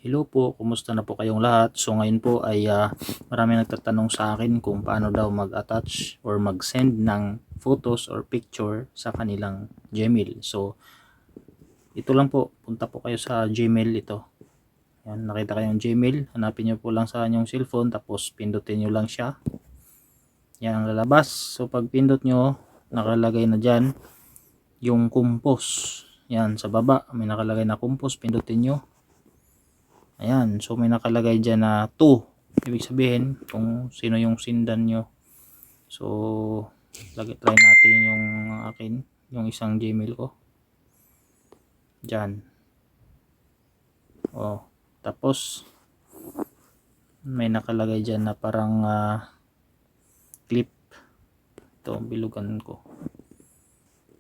Hello po, kumusta na po kayong lahat? So ngayon po ay marami nagtatanong sa akin kung paano daw mag-attach or mag-send ng photos or picture sa kanilang Gmail. So ito lang po, punta po kayo sa Gmail ito. Yan, nakita kayong Gmail, hanapin nyo po lang sa inyong cellphone tapos pindutin nyo lang siya. Yan ang lalabas. So pag pindot nyo, nakalagay na dyan yung compose. Yan sa baba, may nakalagay na compose, pindutin nyo. Ayan, so may nakalagay dyan na 2. Ibig sabihin kung sino yung sindan nyo. So try natin yung akin, yung isang Gmail ko. Dyan. Oh, tapos may nakalagay dyan na parang clip. Ito, bilugan ko.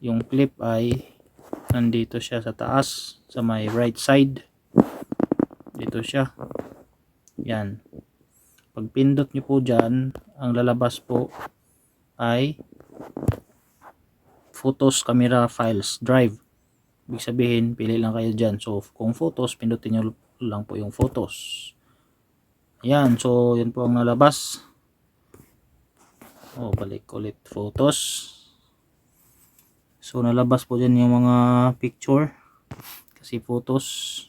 Yung clip ay nandito siya sa taas, sa may right side. Dito siya. Yan. Pag pindot nyo po dyan, ang lalabas po ay photos, camera, files, drive. Ibig sabihin, pili lang kayo dyan. So kung photos, pindutin nyo lang po yung photos. Yan. So yan po ang nalabas. Balik ulit photos. So nalabas po dyan yung mga picture. Kasi photos.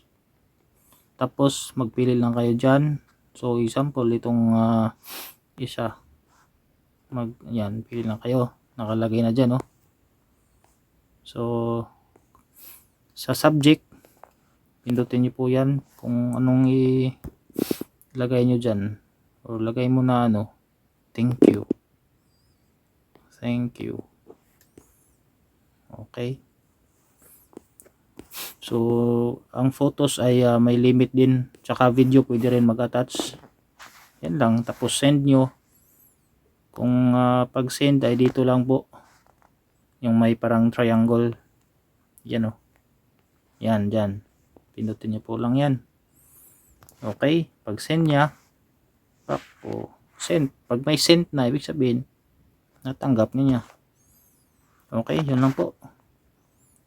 Tapos magpili lang kayo dyan. So example itong isa. Yan, pili lang kayo. Nakalagay na dyan, oh. So sa subject, pindutin nyo po yan kung anong ilagay nyo dyan. O lagay mo na thank you. Thank you. Okay. So ang photos ay may limit din, tsaka video pwede rin mag-attach. Yan lang, tapos send nyo. Kung pag send ay dito lang po yung may parang triangle. Yan, yan, dyan, pindutin nyo po lang yan. Okay, pag send nya, send. Pag may send na, ibig sabihin natanggap niya. Okay, yun lang po.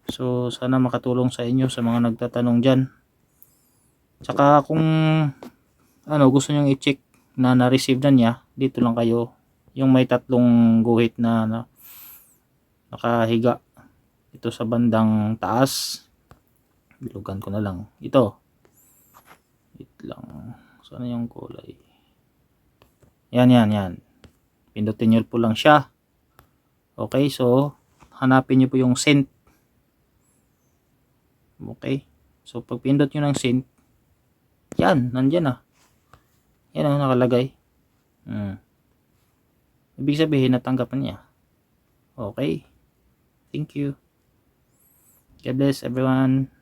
So sana makatulong sa inyo sa mga nagtatanong dyan. Tsaka kung gusto nyo i-check na na-receive na niya, dito lang kayo, yung may tatlong guhit na nakahiga ito sa bandang taas. Bilugan ko na lang ito. Wait lang, sana yung kulay. Yan, pindutin nyo po lang siya. Okay, so hanapin nyo po yung send. Okay, so pag pindot nyo ng send, yan, nandyan na. Yan ang nakalagay. Ibig sabihin natanggap na niya. Okay, thank you. God bless everyone.